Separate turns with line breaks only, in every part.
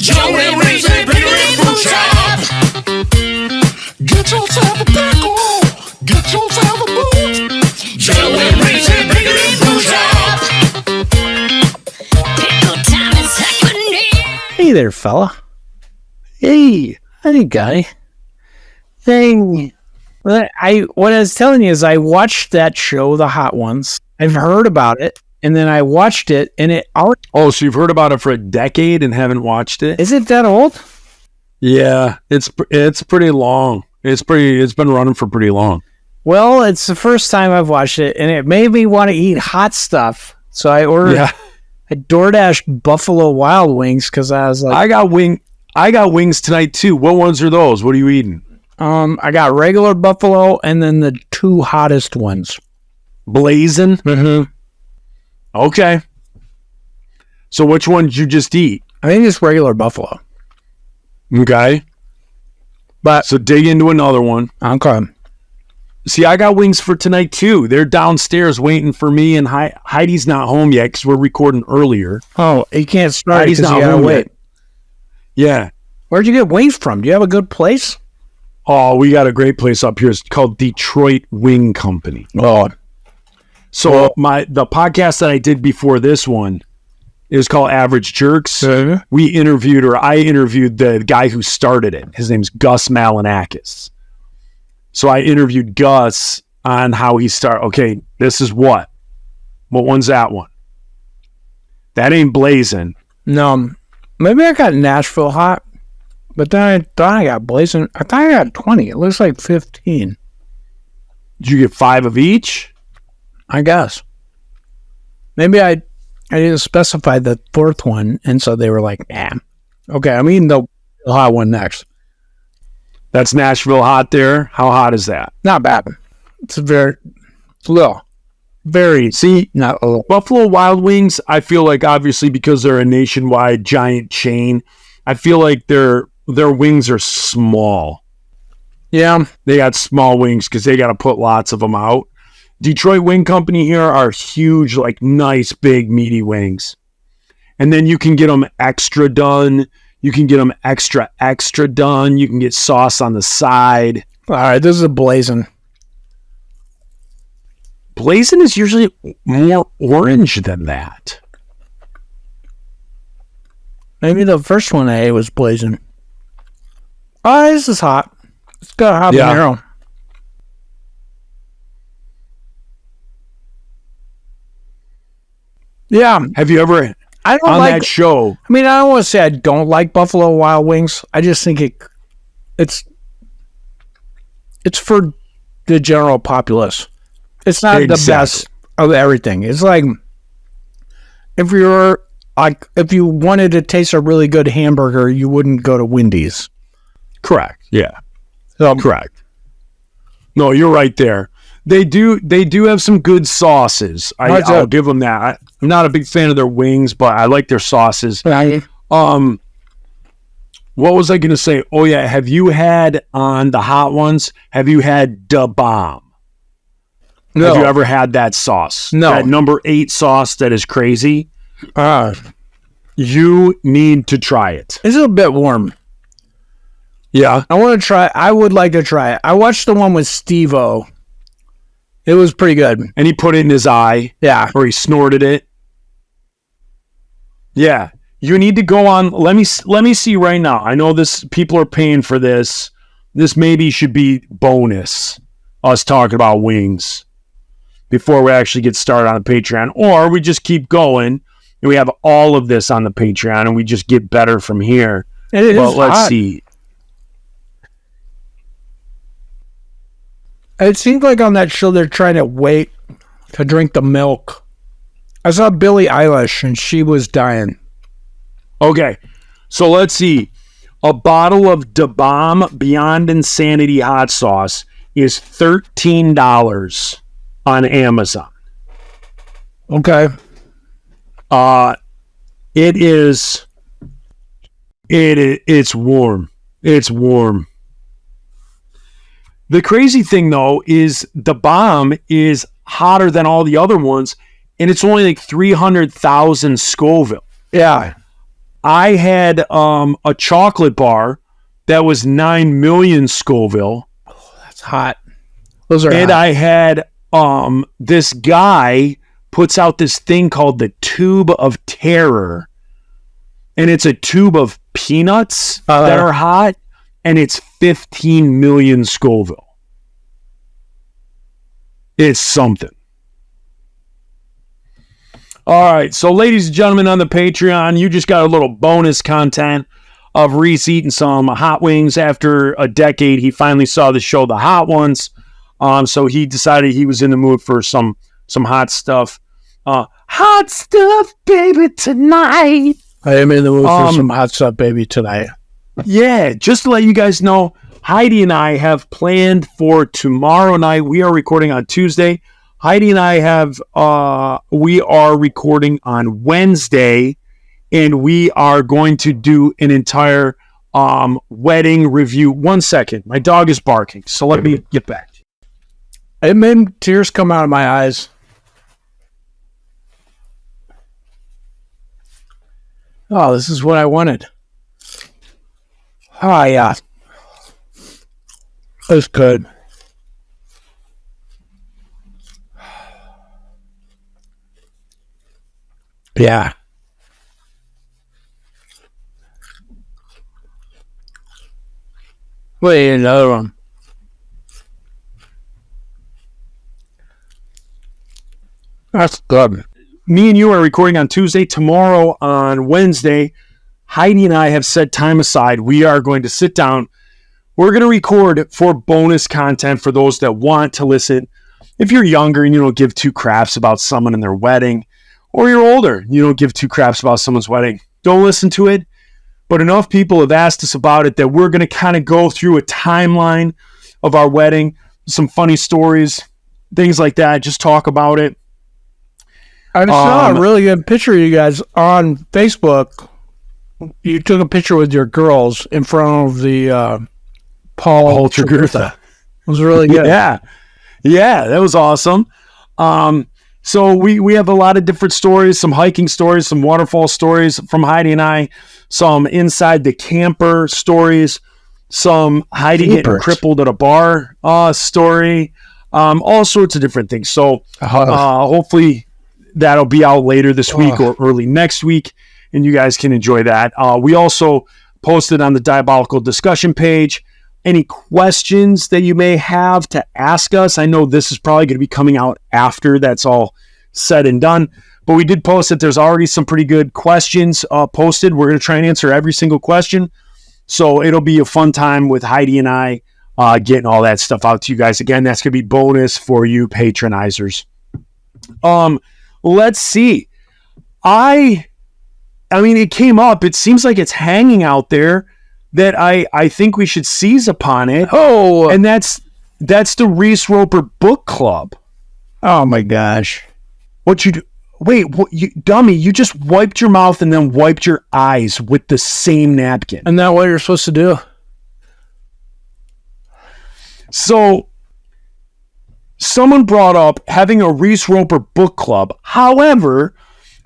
Joey Razor, bring it in, chop. Get yourself a pickle. Get yourself a boot. Joey Razor, bring it in, chop. Pickle time is happening.
Hey there, fella. Hey, howdy, guy. Thing. What I was telling you is I watched that show, The Hot Ones. I've heard about it, and then I watched it, and it all.
Oh, so you've heard about it for a decade and haven't watched it?
Is it that old?
Yeah, it's pretty long. It's been running for pretty long.
Well, it's the first time I've watched it, and it made me want to eat hot stuff. So I ordered.
Yeah.
I DoorDashed Buffalo Wild Wings because I was like,
I got wings tonight too. What ones are those? What are you eating?
I got regular buffalo and then the two hottest ones.
Blazing?
Mm-hmm.
Okay. So which one did you just eat?
I think it's regular buffalo.
Okay.
But
so dig into another one.
Okay.
See, I got wings for tonight too. They're downstairs waiting for me, and Heidi's not home yet because we're recording earlier.
Oh, you can't start
Heidi's
because
not
you gotta
home
wait.
Yet. Yeah.
Where'd you get wings from? Do you have a good place?
Oh, we got a great place up here. It's called Detroit Wing Company.
Oh.
So the podcast that I did before this one is called Average Jerks.
Uh-huh.
I interviewed the guy who started it. His name's Gus Malinakis. So I interviewed Gus on how he started. Okay, this is what? What one's that one? That ain't blazing.
No. Maybe I got Nashville hot, but then I thought I got blazing. I thought I got 20. It looks like 15.
Did you get 5 of each?
I guess. Maybe I didn't specify the fourth one, and so they were like, nah. Okay, I'm eating the hot one next.
That's Nashville hot there. How hot is that?
Not bad. It's little. Very, not a little.
Buffalo Wild Wings, I feel like obviously because they're a nationwide giant chain, I feel like their wings are small.
Yeah.
They got small wings because they got to put lots of them out. Detroit Wing Company here are huge, like nice, big, meaty wings. And then you can get them extra done. You can get them extra done. You can get sauce on the side.
All right, this is a blazing.
Blazing is usually more orange than that.
Maybe the first one I ate was blazing. Oh, this is hot. It's got habanero. Yeah.
Have you ever
I don't
on
like
that show?
I mean, I don't want to say I don't like Buffalo Wild Wings. I just think it's for the general populace. It's not the best of everything. It's like if you wanted to taste a really good hamburger, you wouldn't go to Wendy's.
Correct. Yeah.
So,
correct. No, you're right there. They do have some good sauces. I'll give them that. I'm not a big fan of their wings, but I like their sauces.
Right.
What was I going to say? Oh yeah, have you had on the hot ones? Have you had Da Bomb?
No.
Have you ever had that sauce?
No.
That number 8 sauce that is crazy. You need to try it.
It's a bit warm.
Yeah.
I would like to try it. I watched the one with Steve-O. It was pretty good.
And he put it in his eye.
Yeah.
Or he snorted it. Yeah. You need to go on. Let me see right now. I know people are paying for this. This maybe should be bonus. Us talking about wings before we actually get started on the Patreon. Or we just keep going and we have all of this on the Patreon and we just get better from here. Let's see.
It seems like on that show they're trying to wait to drink the milk. I saw Billie Eilish and she was dying.
Okay, so let's see. A bottle of Da Bomb Beyond Insanity hot sauce is $13 on Amazon.
Okay.
It's warm. It's warm. The crazy thing, though, is Da Bomb is hotter than all the other ones, and it's only like 300,000 Scoville.
Yeah.
I had a chocolate bar that was 9 million Scoville.
That's hot. Those are
And
hot.
I had this guy puts out this thing called the Tube of Terror. And it's a tube of peanuts that are hot, and it's 15 million Scoville. It's something. All right, so ladies and gentlemen on the Patreon, you just got a little bonus content of Reese eating some hot wings. After a decade, he finally saw the show The Hot Ones. So he decided he was in the mood for some hot stuff. Hot stuff, baby, tonight.
I am in the mood for some hot stuff, baby, tonight.
Yeah, just to let you guys know, Heidi and I have planned for tomorrow night. We are recording on Tuesday. Heidi and I we are recording on Wednesday, and we are going to do an entire wedding review. 1 second. My dog is barking, so let me get back.
It made tears come out of my eyes. Oh, this is what I wanted. Oh, yeah. That's good. Yeah. Wait, another one. That's good.
Me and you are recording on Tuesday. Tomorrow on Wednesday, Heidi and I have set time aside. We are going to sit down. We're going to record for bonus content for those that want to listen. If you're younger and you don't give two craps about someone and their wedding, or you're older and you don't give two craps about someone's wedding, don't listen to it. But enough people have asked us about it that we're going to kind of go through a timeline of our wedding, some funny stories, things like that. Just talk about it.
I just saw a really good picture of you guys on Facebook. You took a picture with your girls in front of the Paul
Tregurtha.
It was really good.
Yeah, that was awesome. So we have a lot of different stories, some hiking stories, some waterfall stories from Heidi and I, some inside the camper stories, some Heidi getting crippled at a bar story, all sorts of different things. So hopefully that'll be out later this week or early next week, and you guys can enjoy that. We also posted on the Diabolical discussion page any questions that you may have to ask us. I know this is probably going to be coming out after that's all said and done, but we did post that there's already some pretty good questions posted. We're going to try and answer every single question. So it'll be a fun time with Heidi and I getting all that stuff out to you guys. Again, that's going to be bonus for you patronizers. Let's see. I mean, it came up. It seems like it's hanging out there that I think we should seize upon it.
Oh,
And that's the Reese Roper Book Club.
oh my gosh.
What you do? Wait, what, you dummy, you just wiped your mouth and then wiped your eyes with the same napkin.
Isn't that what you're supposed to do?
So, someone brought up having a Reese Roper book club. However,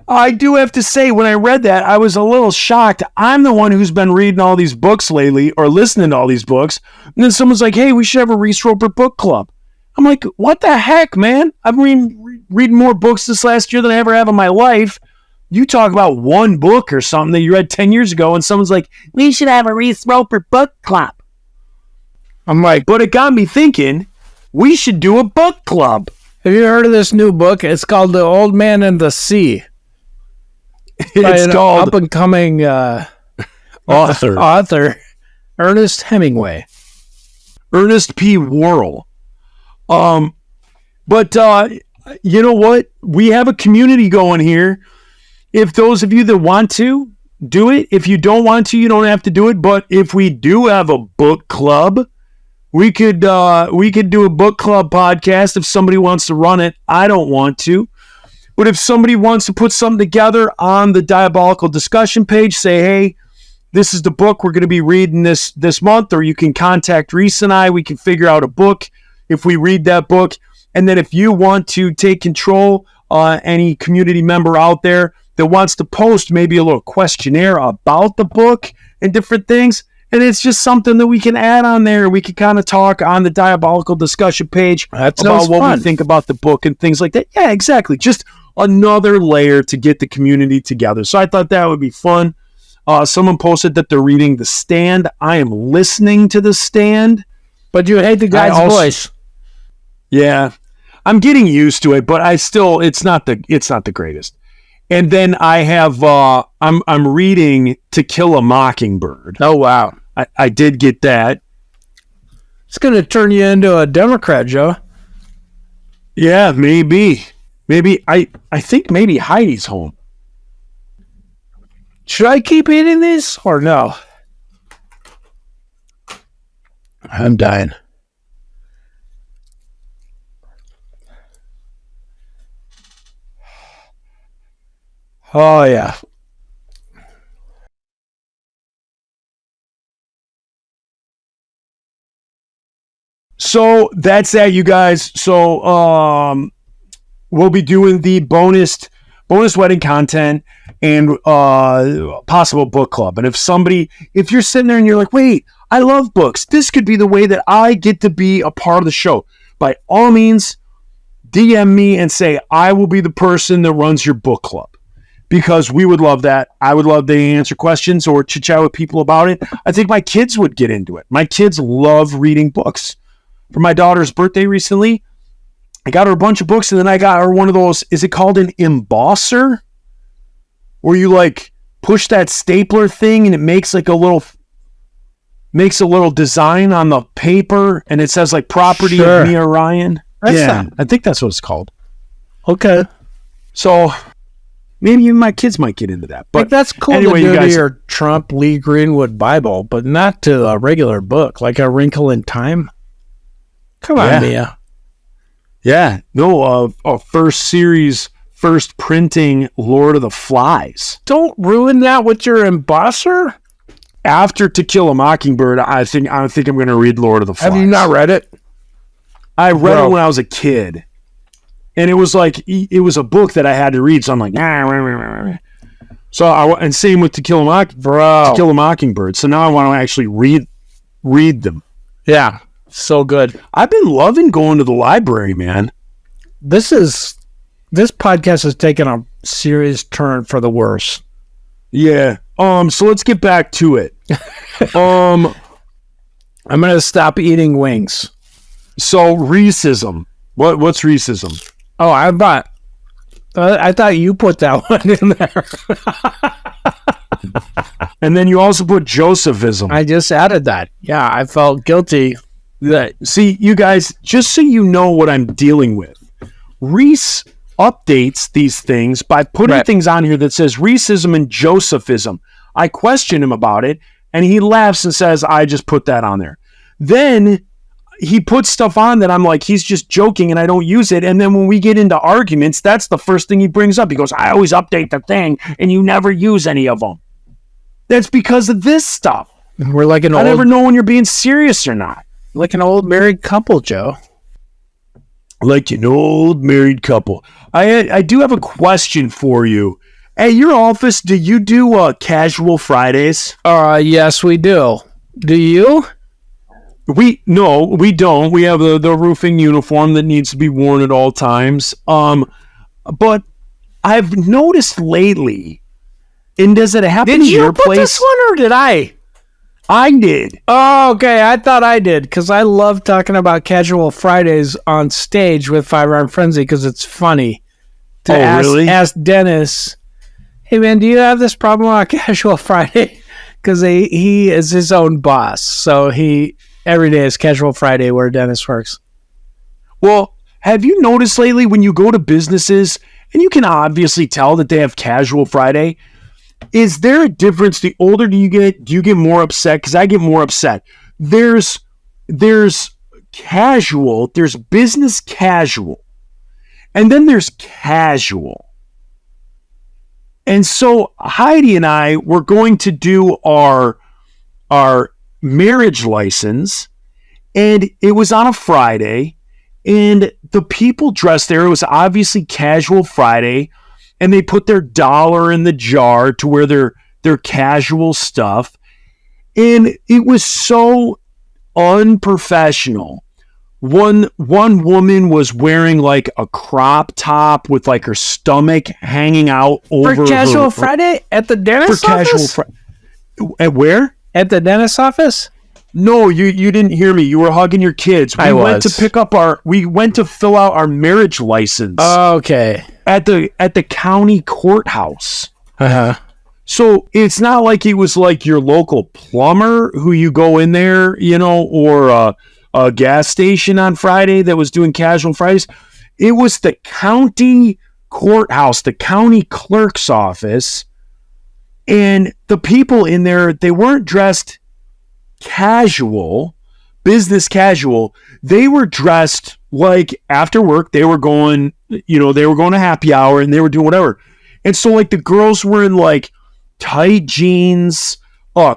I do have to say, when I read that, I was a little shocked. I'm the one who's been reading all these books lately or listening to all these books. And then someone's like, hey, we should have a Reese Roper book club. I'm like, what the heck, man? I've been reading more books this last year than I ever have in my life. You talk about one book or something that you read 10 years ago, and someone's like, we should have a Reese Roper book club.
I'm like,
But it got me thinking, we should do a book club.
have you heard of this new book? It's called The Old Man and the Sea. By
It's
an
called
up-and-coming author, Ernest Hemingway.
Ernest P. Worrell. But you know what? We have a community going here. If those of you that want to, do it. If you don't want to, you don't have to do it. But if we do have a book club, we could do a book club podcast if somebody wants to run it. I don't want to. But if somebody wants to put something together on the Diabolical discussion page, say, hey, this is the book we're going to be reading this month, or you can contact Reese and I. We can figure out a book if we read that book. And then if you want to take control, any community member out there that wants to post maybe a little questionnaire about the book and different things. And it's just something that we can add on there. We can kind of talk on the Diabolical Discussion page
That
about
sounds
what
fun.
we think about the book and things like that. Yeah, exactly. Just another layer to get the community together. So I thought that would be fun. Someone posted that they're reading The Stand. I am listening to The Stand.
But you hate the guy's voice.
Yeah, I'm getting used to it, but it's not the greatest. And then I have I'm reading To Kill a Mockingbird.
Oh, wow.
I did get that.
It's going to turn you into a Democrat, Joe.
Yeah, maybe I think maybe Heidi's home.
Should I keep eating these or no? I'm dying. Oh, yeah.
So that's that, you guys. So we'll be doing the bonus wedding content and possible book club. And if you're sitting there and you're like, wait, I love books, this could be the way that I get to be a part of the show. By all means, DM me and say, I will be the person that runs your book club. Because we would love that. I would love to answer questions or chit chat with people about it. I think my kids would get into it. My kids love reading books. For my daughter's birthday recently, I got her a bunch of books, and then I got her one of those, is it called an embosser? Where you like push that stapler thing and it makes like a little design on the paper, and it says like property
Sure.
of Mia Ryan. I think that's what it's called.
Okay.
So maybe even my kids might get into that.
But
But
that's cool
anyway,
to
you
do
guys-
to your Trump Lee Greenwood Bible, but not to a regular book, like A Wrinkle in Time. Come on,
Yeah.
Mia.
yeah, no, first series, first printing Lord of the Flies.
Don't ruin that with your embosser.
After To Kill a Mockingbird, I think I'm going to read Lord of the Flies.
Have you not read it?
I read
Bro.
it when I was a kid, and it was a book that I had to read. So I'm like, nah. So and same with To Kill a Mockingbird. So now I want to actually read them.
Yeah, so good.
I've been loving going to the library, man.
This podcast has taken a serious turn for the worse.
Yeah. So let's get back to it.
I'm gonna stop eating wings.
So Reeseism. What's Reeseism?
Oh, I thought you put that one in there.
And then you also put Josephism.
I just added that. Yeah, I felt guilty.
See, you guys, just so you know what I'm dealing with, Reese updates these things by putting
Right.
things on here that says Reeseism and Josephism. I question him about it, and he laughs and says, I just put that on there. Then he puts stuff on that I'm like, he's just joking and I don't use it. And then when we get into arguments, that's the first thing he brings up. He goes, I always update the thing and you never use any of them. That's because of this stuff.
We're like
I never know when you're being serious or not.
like an old married couple, Joe.
Like an old married couple. I do have a question for you. At your office, do you do casual Fridays?
Yes, we do. Do you?
No, we don't. We have the roofing uniform that needs to be worn at all times. But I've noticed lately, and does it happen
Did
in
you
your
put
place?
this one or did I?
I did.
Oh, okay. I thought I did because I love talking about Casual Fridays on stage with Firearm Frenzy because it's funny. To
really?
ask Dennis, hey man, do you have this problem on Casual Friday? Because he is his own boss, so every day is Casual Friday where Dennis works.
Well, have you noticed lately when you go to businesses, and you can obviously tell that they have Casual Friday, is there a difference? The older do you get more upset? Because I get more upset. There's casual, there's business casual, and then there's casual. And so Heidi and I were going to do our marriage license, and it was on a Friday, and the people dressed there, it was obviously Casual Friday, and they put their dollar in the jar to wear their casual stuff. And it was so unprofessional. One woman was wearing like a crop top with like her stomach hanging out over
For casual
her,
Friday at the
for
dentist
casual
office?
At where?
At the dentist office?
No, you didn't hear me. You were hugging your kids.
I
went
was.
to pick up we went to fill out our marriage license
Okay.
at the county courthouse.
Uh-huh.
So it's not like it was like your local plumber who you go in there, or a gas station on Friday that was doing casual Fridays. It was the county courthouse, the county clerk's office. And the people in there, they weren't dressed casual, business casual. They were dressed like after work, they were going to happy hour and they were doing whatever. And so like the girls were in like tight jeans,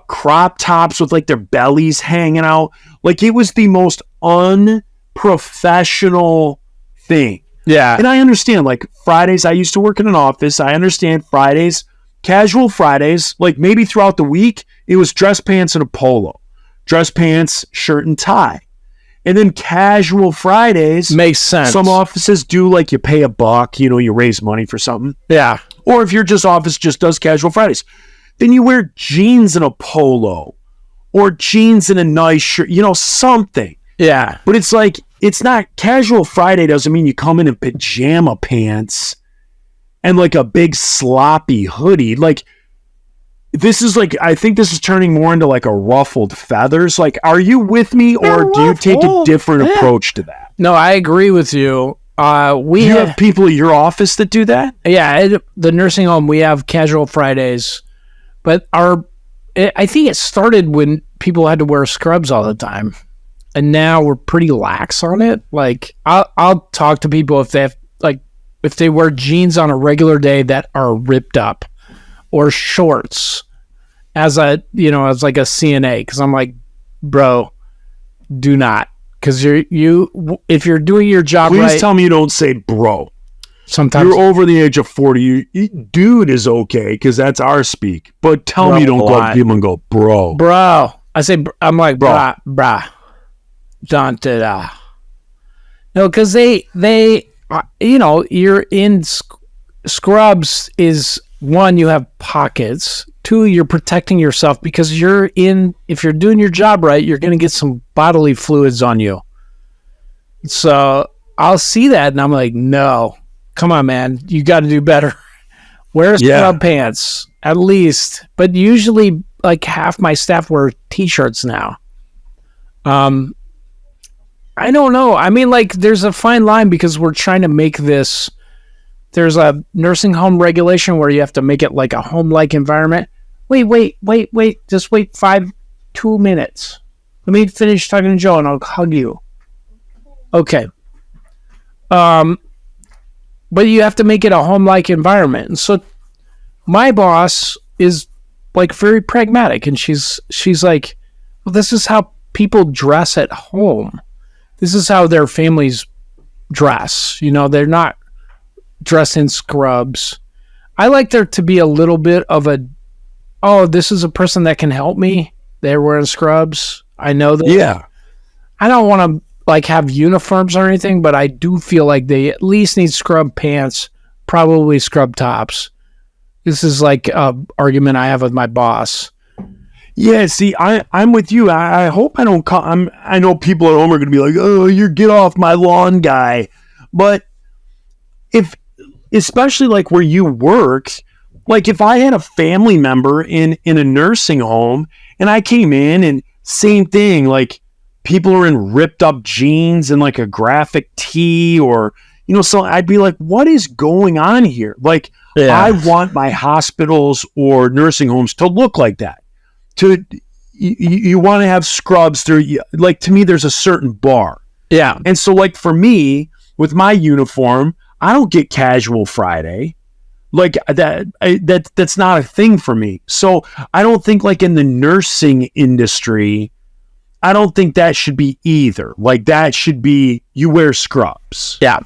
crop tops with like their bellies hanging out. Like it was the most unprofessional thing.
Yeah.
And I understand, like Fridays, I used to work in an office. I understand Fridays, casual Fridays, like maybe throughout the week, it was dress pants and a polo, dress pants, shirt and tie. And then casual Fridays,
Makes sense.
some offices do like you pay $1, you raise money for something.
Yeah.
Or if your office just does casual Fridays, then you wear jeans and a polo or jeans and a nice shirt, something.
Yeah.
But it's like, it's not casual Friday doesn't mean you come in pajama pants and like a big sloppy hoodie. Like this is like, I think this is turning more into like a ruffled feathers. Like, are you with me or do you take a different approach to that?
No, I agree with you. We
Do you have people at your office that do that?
Yeah, at the nursing home, we have casual Fridays, but I think it started when people had to wear scrubs all the time, and now we're pretty lax on it. Like, I'll talk to people if they wear jeans on a regular day that are ripped up, or shorts as like a CNA, because I'm like, bro, do not. Because if you're doing your job
Please
right,
tell me you don't say bro.
sometimes
You're over the age of 40. Dude is okay because that's our speak. But tell me you don't go up to people and go, bro.
bro. I say, I'm like,
Bro.
brah. Don't do that. No, because they you're in scrubs is one, you have pockets. Two, you're protecting yourself because if you're doing your job right, you're going to get some bodily fluids on you. So I'll see that and I'm like, no, come on, man. You got to do better. Wear scrub pants at least. But usually like half my staff wear t-shirts now. I don't know. I mean, like there's a fine line because we're trying to make this. There's a nursing home regulation where you have to make it like a home-like environment. Wait. Just wait 2 minutes. Let me finish talking to Joe and I'll hug you. Okay. But you have to make it a home-like environment. And so my boss is like very pragmatic and she's like, well, this is how people dress at home. This is how their families dress. They're not dressed in scrubs. I like there to be a little bit of this is a person that can help me. They're wearing scrubs. I know that.
Yeah.
I don't want to like have uniforms or anything, but I do feel like they at least need scrub pants, probably scrub tops. This is like an argument I have with my boss.
Yeah, see, I'm with you. I hope I don't I know people at home are going to be like, oh, you're get off my lawn guy. But especially like where you work, like if I had a family member in a nursing home and I came in and same thing, like people are in ripped up jeans and like a graphic tee or, so I'd be like, what is going on here? Like, I want my hospitals or nursing homes to look like that. You want to have scrubs there. Like to me, there's a certain bar.
Yeah.
And so like for me with my uniform, I don't get casual Friday. Like that's not a thing for me. So I don't think like in the nursing industry, I don't think that should be either. Like that should be, you wear scrubs.
Yeah.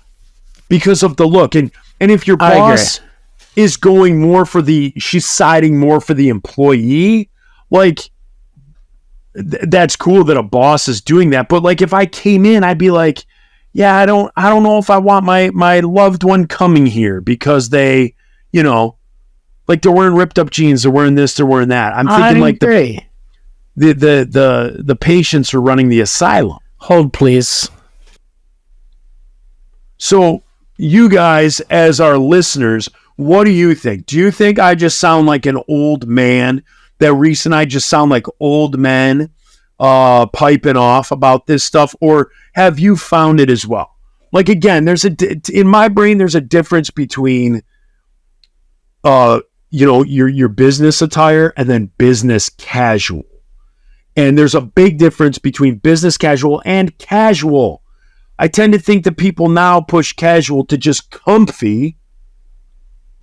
Because of the look. And if your boss is going more for she's siding more for the employee. Like, that's cool that a boss is doing that. But like, if I came in, I'd be like, yeah, I don't know if I want my loved one coming here because they, like they're wearing ripped up jeans, they're wearing this, they're wearing that. I'm thinking like the patients are running the asylum.
Hold, please.
So you guys, as our listeners, what do you think? Do you think I just sound like an old man? That Reese and I just sound like old men piping off about this stuff? Or have you found it as well? Like, again, in my brain, there's a difference between, your business attire and then business casual. And there's a big difference between business casual and casual. I tend to think that people now push casual to just comfy.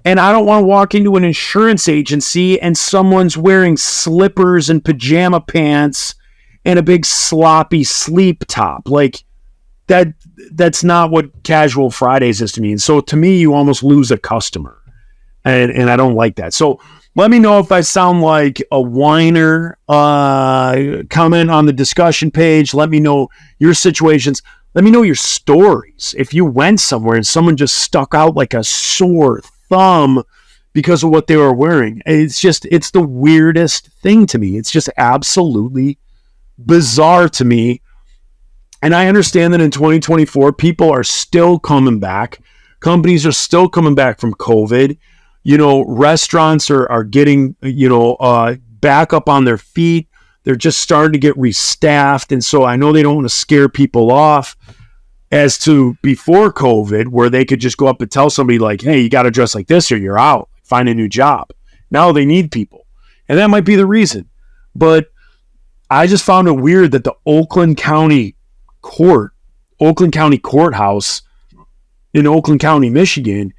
And I don't want to walk into an insurance agency and someone's wearing slippers and pajama pants and a big sloppy sleep top. Like, that's not what Casual Fridays is to me. And so to me, you almost lose a customer. And I don't like that. So let me know if I sound like a whiner. Comment on the discussion page. Let me know your situations. Let me know your stories. If you went somewhere and someone just stuck out like a sore thumb because of what they were wearing. It's the weirdest thing to me. It's just absolutely bizarre to me. And I understand that in 2024, people are still coming back. Companies are still coming back from COVID. Restaurants are getting, back up on their feet. They're just starting to get restaffed. And so I know they don't want to scare people off as to before COVID, where they could just go up and tell somebody like, hey, you got to dress like this or you're out. Find a new job. Now they need people. And that might be the reason. But I just found it weird that the Oakland County Courthouse in Oakland County, Michigan,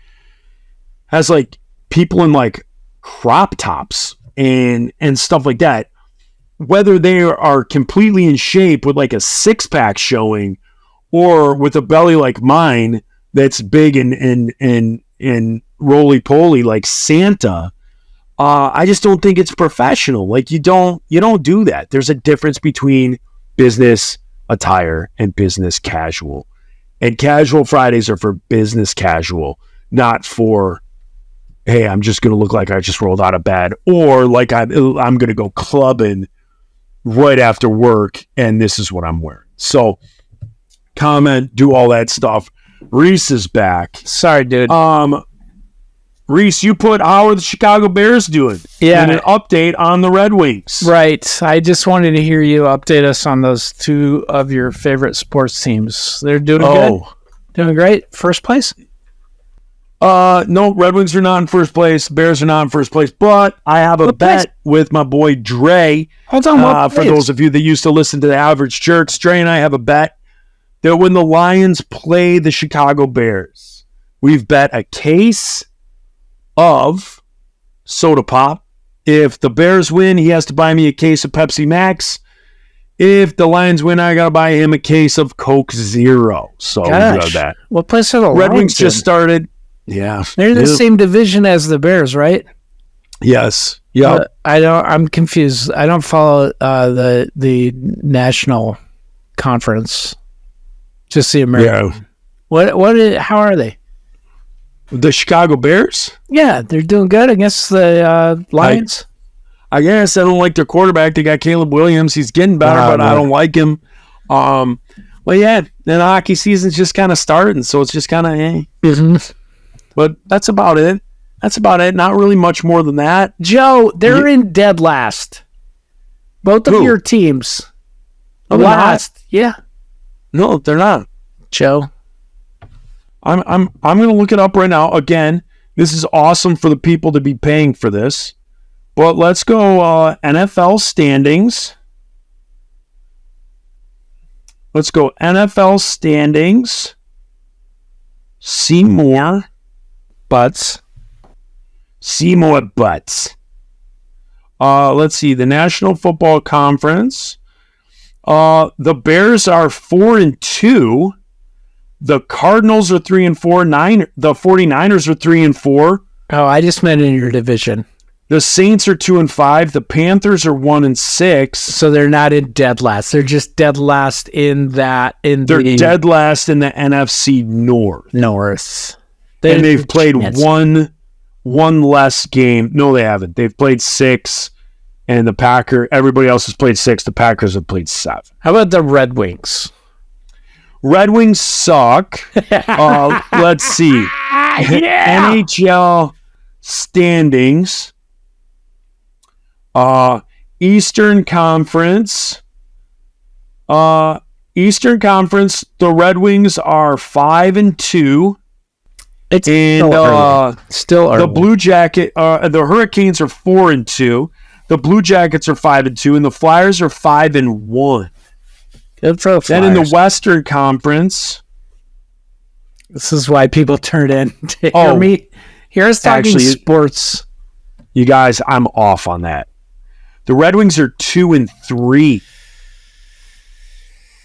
has like people in like crop tops and stuff like that. Whether they are completely in shape with like a six-pack showing or with a belly like mine that's big and roly-poly like Santa, I just don't think it's professional. Like, you don't do that. There's a difference between business attire and business casual. And Casual Fridays are for business casual, not for, hey, I'm just going to look like I just rolled out of bed, or like I'm going to go clubbing right after work and this is what I'm wearing. So comment, do all that stuff. Reese is back.
Sorry, dude.
Reese, you put how are the Chicago Bears doing?
Yeah.
And an update on the Red Wings.
Right. I just wanted to hear you update us on those two of your favorite sports teams. They're doing good. Doing great. First place?
No, Red Wings are not in first place. Bears are not in first place. But I have a bet with my boy Dre.
Hold on.
For those of you that used to listen to the Average Jerks, Dre and I have a bet that when the Lions play the Chicago Bears, we've bet a case of soda pop. If the Bears win, he has to buy me a case of Pepsi Max. If the Lions win, I got to buy him a case of Coke Zero. So we got that.
What place are the
Red
Lions
Wings just
in?
started. Yeah.
They're the same division as the Bears, right?
Yes. Yeah.
I'm confused. I don't follow the national conference. Just the American.
Yeah.
How are they?
The Chicago Bears?
Yeah, they're doing good against the Lions.
I guess I don't like their quarterback. They got Caleb Williams. He's getting better, but I don't like him. Well, yeah, then hockey season's just kind of starting, so it's just kind of
Mm-hmm.
But that's about it. Not really much more than that.
Joe, they're in dead last. Both of your teams.
No, they're
last. Yeah.
No, they're not.
Joe.
I'm going to look it up right now. Again, this is awesome for the people to be paying for this. But let's go NFL standings. Let's go NFL standings. Seymour Butts. Let's see. The National Football Conference. The Bears are 4-2. The Cardinals are 3-4. The 49ers are 3-4.
Oh, I just meant in your division.
The Saints are 2-5. The Panthers are 1-6.
So they're not in dead last. They're just dead last in
They're
the
dead last in the NFC North.
North.
And they've played one less game. No, they haven't. They've played 6, and everybody else has played 6. The Packers have played 7.
How about the Red Wings?
Red Wings suck. Let's see. NHL standings. Eastern Conference. The Red Wings are 5-2.
It's
still
early.
The Blue Jacket, the Hurricanes are 4-2. The Blue Jackets are 5-2, and the Flyers are 5-1.
Good for the Flyers.
Then in the Western Conference,
this is why people turn in to hear me. Here's talking sports.
You guys, I'm off on that. The Red Wings are 2-3.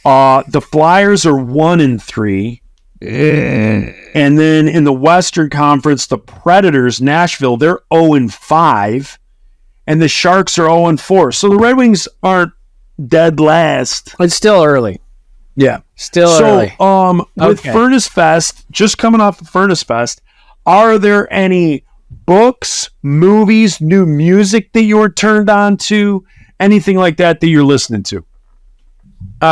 The Flyers are 1-3. And then in the Western Conference, the Predators, Nashville, they're 0-5. And the Sharks are 0-4. So the Red Wings aren't dead last.
It's still early.
Yeah.
Still early.
With Furnace Fest, just coming off of Furnace Fest, are there any books, movies, new music that you're turned on to? Anything like that you're listening to?
I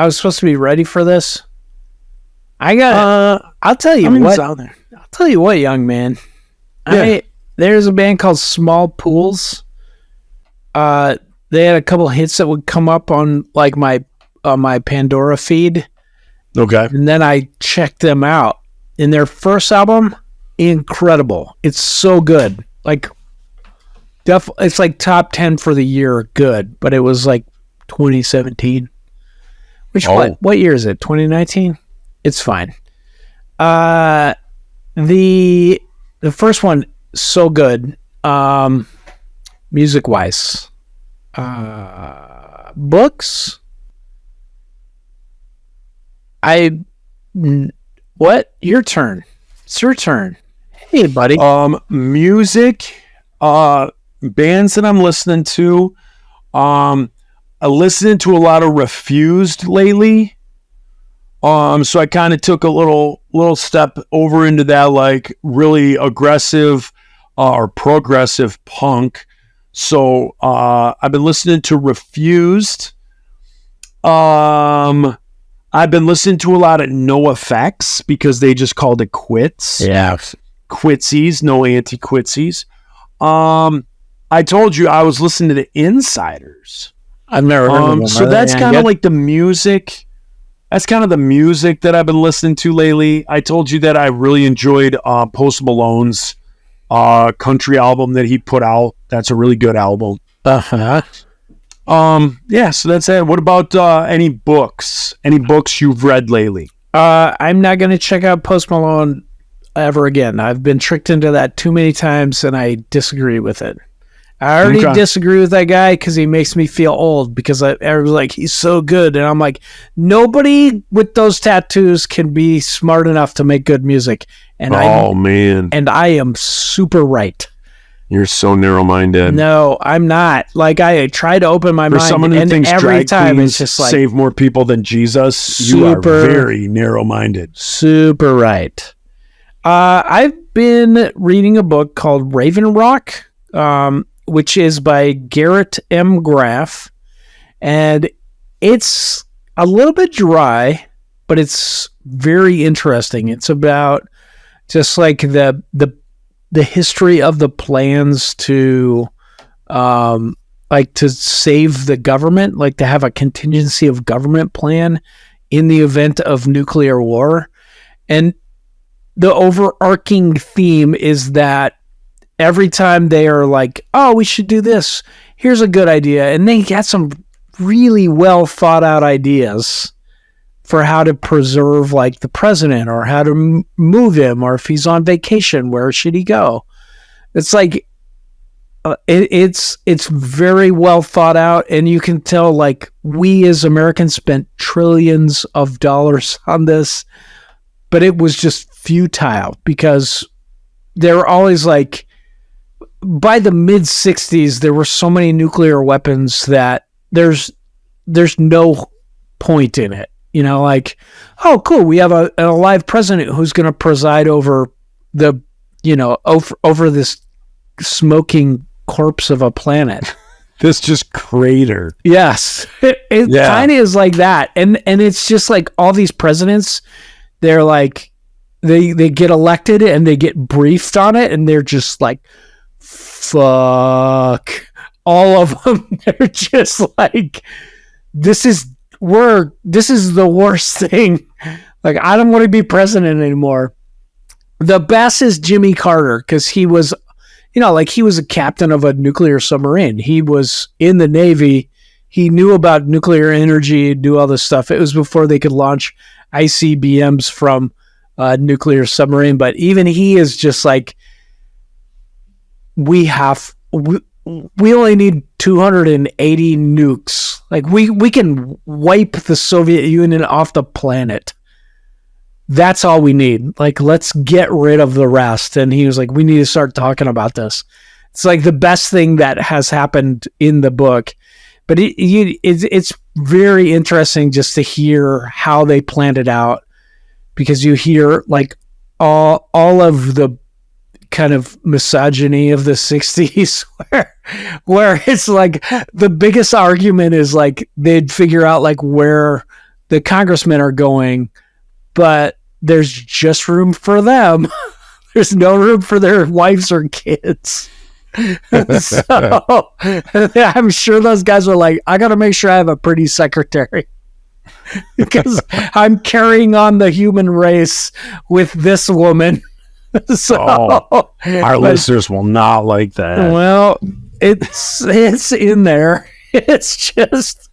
was supposed to be ready for this. I'll tell you what. I'll tell you what, young man.
Yeah.
There's a band called Small Pools. They had a couple hits that would come up on like my Pandora feed.
Okay.
And then I checked them out. In their first album, incredible. It's so good. Like it's like top 10 for the year good, but it was like 2017. What year is it? 2019? It's fine. The first one, so good. Music wise. Books. What? Your turn. It's your turn. Hey, buddy.
Music. Bands that I'm listening to. I listened to a lot of Refused lately. So I kind of took a little step over into that, like really aggressive or progressive punk. So I've been listening to Refused. I've been listening to a lot of NoFX because they just called it Quits.
Yeah.
Quitsies, no anti-quitsies. I told you I was listening to the Insiders.
I've never heard of them.
So that's kind of like the music. That's kind of the music that I've been listening to lately. I told you that I really enjoyed Post Malone's country album that he put out. That's a really good album.
Uh-huh.
Yeah, so that's it. What about any books? Any books you've read lately?
I'm not going to check out Post Malone ever again. I've been tricked into that too many times, and I disagree with it. I already disagree with that guy because he makes me feel old because I was like, he's so good. And I'm like, nobody with those tattoos can be smart enough to make good music. And
man.
And I am super right.
You're so narrow-minded.
No, I'm not. Like, I try to open my mind.
For someone who thinks
every
drag
time
queens
it's just like
save more people than Jesus, you are very narrow-minded.
Super right. I've been reading a book called Raven Rock, which is by Garrett M. Graff, and it's a little bit dry, but it's very interesting. It's about just like the history of the plans to like to save the government, like to have a contingency of government plan in the event of nuclear war. And the overarching theme is that every time they are like, oh, we should do this, here's a good idea. And they got some really well thought out ideas for how to preserve like the president or how to move him, or if he's on vacation, where should he go? It's like, it's very well thought out. And you can tell like we as Americans spent trillions of dollars on this, but it was just futile because they're always like, by the mid 60s, there were so many nuclear weapons that there's no point in it. You know, like, oh, cool, we have an alive president who's going to preside over the, you know, over this smoking corpse of a planet.
This just crater.
Yes, it kind of is like that, and it's just like all these presidents, they're like, they get elected and they get briefed on it, and they're just like, fuck, all of them. They're just like, this is the worst thing. Like, I don't want to be president anymore. The best is Jimmy Carter, because he was, you know, like, he was a captain of a nuclear submarine. He was in the Navy. He knew about nuclear energy, knew all this stuff. It was before they could launch ICBMs from a nuclear submarine. But even he is just like, we only need 280 nukes. Like, we can wipe the Soviet Union off the planet. That's all we need. Like, let's get rid of the rest. And he was like, we need to start talking about this. It's like the best thing that has happened in the book. But it's very interesting just to hear how they planned it out, because you hear like all of the kind of misogyny of the 60s where it's like the biggest argument is like they'd figure out like where the congressmen are going, but there's just room for them. There's no room for their wives or kids. So I'm sure those guys were like, I got to make sure I have a pretty secretary because I'm carrying on the human race with this woman. So
our listeners will not like that.
Well, it's in there. It's just,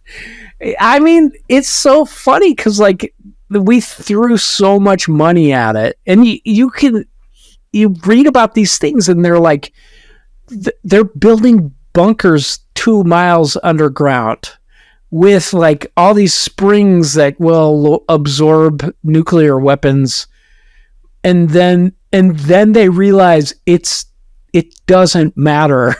I mean, it's so funny because like we threw so much money at it, and you read about these things, and they're like, they're building bunkers 2 miles underground with like all these springs that will absorb nuclear weapons, and then they realize it doesn't matter.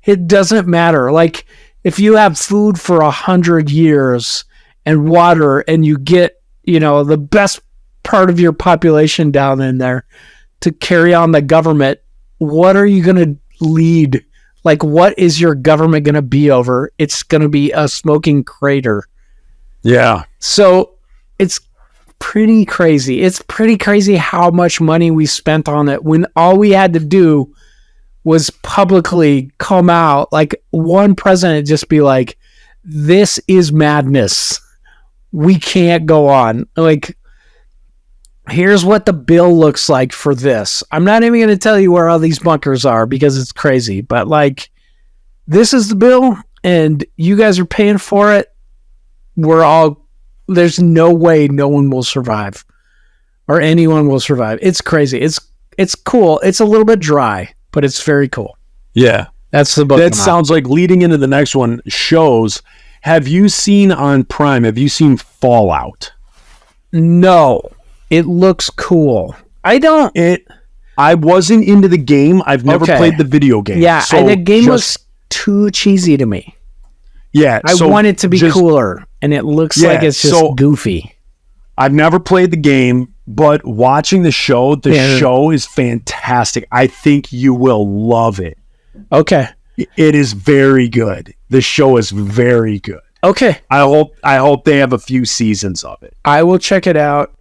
It doesn't matter. Like, if you have food for 100 years and water, and you get, you know, the best part of your population down in there to carry on the government, what are you going to lead? Like, what is your government going to be over? It's going to be a smoking crater.
Yeah.
So it's pretty crazy. It's pretty crazy how much money we spent on it when all we had to do was publicly come out, like one president just be like, this is madness. We can't go on. Like, here's what the bill looks like for this. I'm not even going to tell you where all these bunkers are because it's crazy, but like, this is the bill and you guys are paying for it. There's no way no one will survive or anyone will survive. It's crazy. It's cool. It's a little bit dry, but it's very cool.
Yeah.
That's the book.
That sounds like leading into the next one shows. Have you seen on Prime, have you seen Fallout?
No. It looks cool.
I wasn't into the game. I've never played the video game.
Yeah,
so
the game looks too cheesy to me.
Yeah.
I want it to be cooler, and it looks like it's just goofy.
I've never played the game, but watching the show show is fantastic. I think you will love it. Okay. It is very good. The show is very good.
Okay.
I hope they have a few seasons of it.
I will check it out.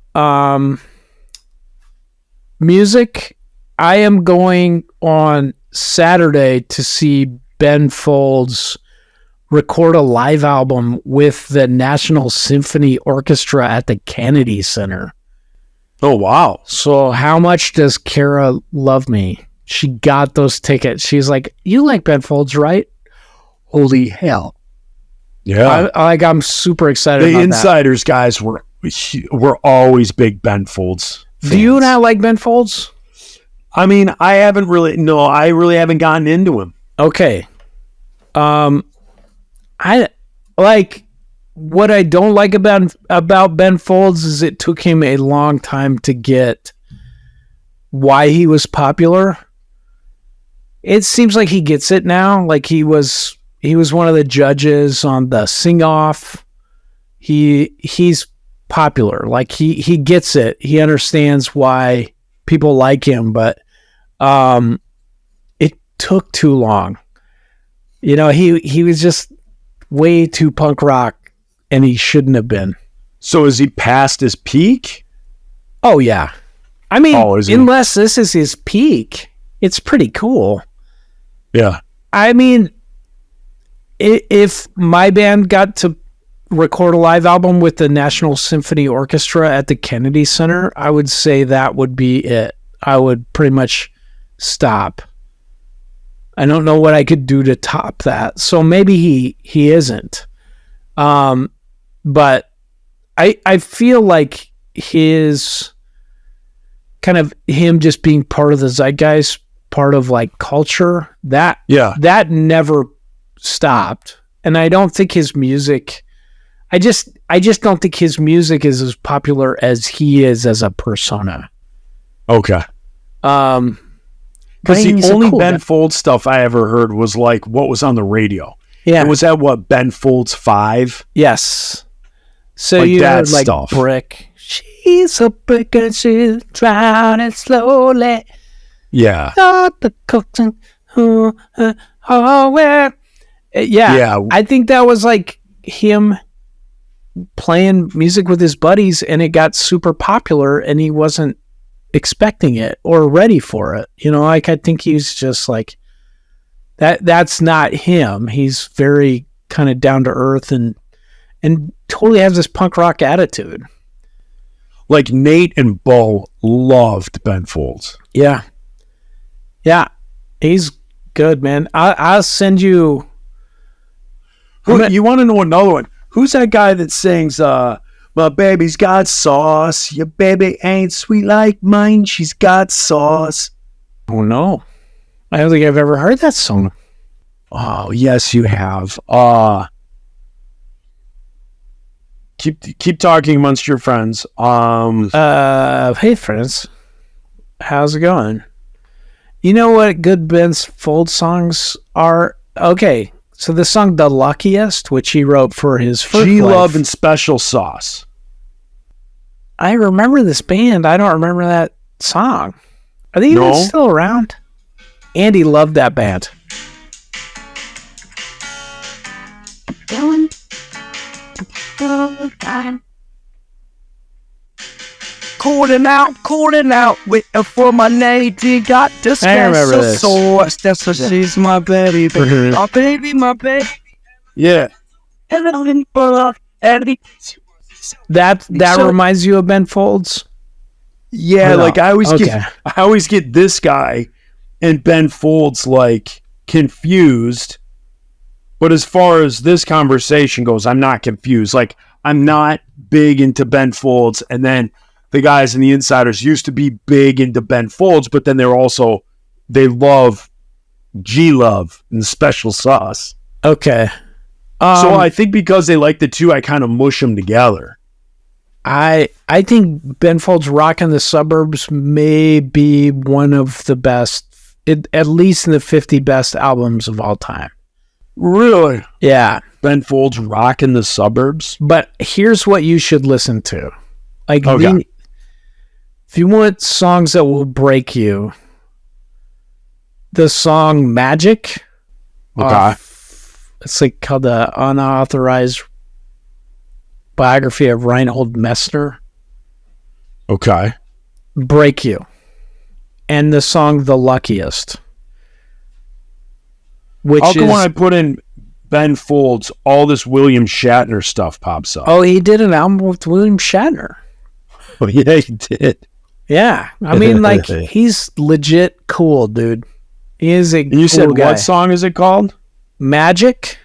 Music, I am going on Saturday to see Ben Folds record a live album with the National Symphony Orchestra at the Kennedy Center.
Oh, wow.
So how much does Kara love me? She got those tickets. She's like, you like Ben Folds, right? Holy hell.
Yeah.
I'm super excited about that.
The Insiders guys were always big Ben Folds fans.
Do you not like Ben Folds?
I mean, I really haven't gotten into him.
Okay. I like, what I don't like about Ben Folds is it took him a long time to get why he was popular. It seems like he gets it now. Like he was one of the judges on the Sing Off. He's popular. Like he gets it. He understands why people like him, but it took too long. You know, he was just way too punk rock, and he shouldn't have been.
So is he past his peak?
Oh yeah. I mean,
is he?
unless this is his peak, it's pretty cool.
Yeah.
I mean, if my band got to record a live album with the National Symphony Orchestra at the Kennedy Center, I would say that would be it. I would pretty much stop. I don't know what I could do to top that. So maybe he isn't. But I feel like his kind of him just being part of the zeitgeist, part of like culture, that never stopped. And I don't think his music, I just don't think his music is as popular as he is as a persona.
Okay. Because the only Ben Folds stuff I ever heard was like what was on the radio.
Yeah.
And was that what, Ben Folds 5?
Yes. So
like
you
that
heard like
stuff.
Brick. She's a brick and she's drowning slowly.
Yeah.
Not the coaching. Yeah. I think that was like him playing music with his buddies, and it got super popular, and he wasn't expecting it or ready for it. You know, like I think he's just like that's not him. He's very kind of down to earth and totally has this punk rock attitude.
Like Nate and Bo loved Ben Folds.
Yeah. Yeah. He's good, man. I'll send you.
You want to know another one? Who's that guy that sings, my baby's got sauce. Your baby ain't sweet like mine. She's got sauce.
Oh, no. I don't think I've ever heard that song.
Oh, yes, you have. Keep talking amongst your friends.
Hey, friends. How's it going? You know what good Ben Folds songs are? Okay. So the song The Luckiest, which he wrote for his first
G-Love and Special Sauce.
I remember this band. I don't remember that song. Are they even still around? Andy loved that band.
Calling out, waiting for my lady, got the special sauce. That's what she's my baby, my baby, my baby.
Yeah.
That reminds you of Ben Folds?
Yeah, like I always get this guy and Ben Folds like confused. But as far as this conversation goes, I'm not confused. Like I'm not big into Ben Folds, and then the guys and the insiders used to be big into Ben Folds, but then they love G-Love and Special Sauce.
Okay.
So I think because they like the two, I kind of mush them together.
I think Ben Folds' Rockin' the Suburbs may be one of the best, at least in the 50 best albums of all time.
Really?
Yeah.
Ben Folds' Rockin' the Suburbs?
But here's what you should listen to. Like, if you want songs that will break you, the song Magic.
Okay.
It's like called the Unauthorized Biography of Reinhold Messner.
Okay.
Break you. And the song The Luckiest. Which
How come when I put in Ben Folds, all this William Shatner stuff pops up?
Oh, he did an album with William Shatner.
Oh, yeah, he did.
Yeah. I mean, like, he's legit cool, dude. He is a cool
You said
guy.
what song is it called?
Magic.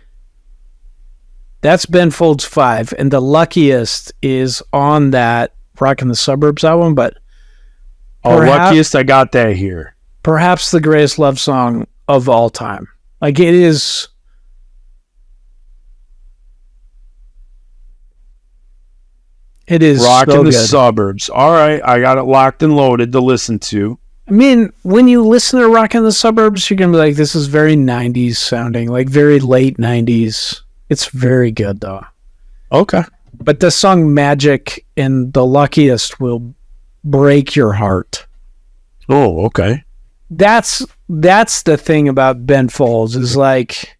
That's Ben Folds 5. And The Luckiest is on that Rockin' the Suburbs album, but
Luckiest, I got that here.
Perhaps the greatest love song of all time. Like, it is... It is
Rockin'
so
the
good.
Suburbs. All right, I got it locked and loaded to listen to.
I mean, when you listen to Rock in the Suburbs, you're going to be like, this is very 90s sounding, like very late 90s. It's very good, though.
Okay.
But the song Magic and The Luckiest will break your heart.
Oh, okay.
That's the thing about Ben Folds is like,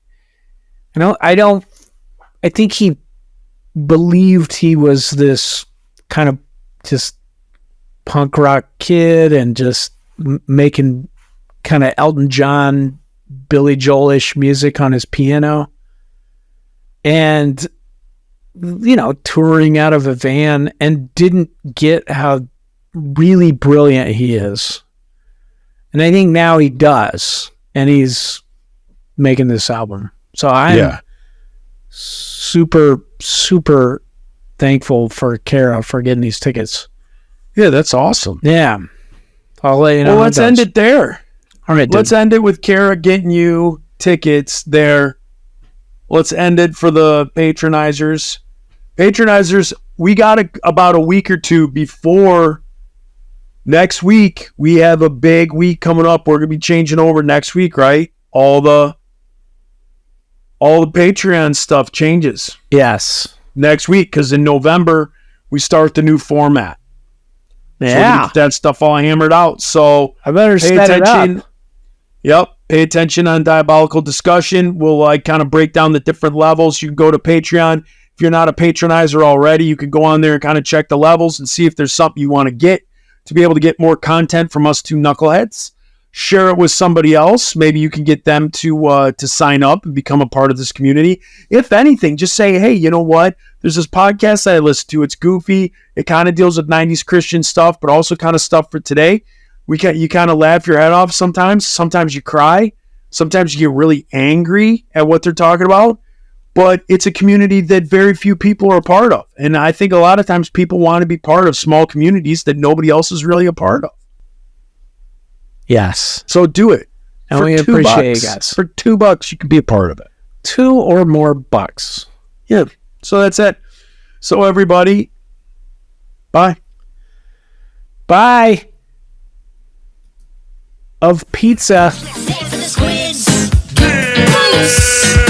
I think he believed he was this kind of just punk rock kid and just making kind of Elton John, Billy Joel-ish music on his piano. And, touring out of a van, and didn't get how really brilliant he is. And I think now he does. And he's making this album. So I'm super, super thankful for Kara for getting these tickets.
Yeah, that's awesome.
Yeah. I'll let you know.
Well, let's end it there.
All right.
Let's end it with Kara getting you tickets there. Let's end it for the patronizers. Patronizers, we got about a week or two before next week. We have a big week coming up. We're going to be changing over next week, right? All the Patreon stuff changes.
Yes.
Next week, because in November, we start the new format.
Yeah.
So we get that stuff all hammered out. So
I better
pay
set it
attention.
up.
Yep. Pay attention on Diabolical Discussion. We'll kind of break down the different levels. You can go to Patreon. If you're not a patronizer already, you can go on there and kind of check the levels and see if there's something you want to get to be able to get more content from us two knuckleheads. Share it with somebody else. Maybe you can get them to sign up and become a part of this community. If anything, just say, hey, you know what? There's this podcast that I listen to. It's goofy. It kind of deals with 90s Christian stuff, but also kind of stuff for today. You kind of laugh your head off sometimes. Sometimes you cry. Sometimes you get really angry at what they're talking about. But it's a community that very few people are a part of. And I think a lot of times people want to be part of small communities that nobody else is really a part of.
Yes.
So do it.
And we appreciate you guys.
For $2, you can be a part of it.
2 or more bucks.
Yeah. So that's it. So everybody, bye.
Bye. Of pizza.
Save for the squids. Moose.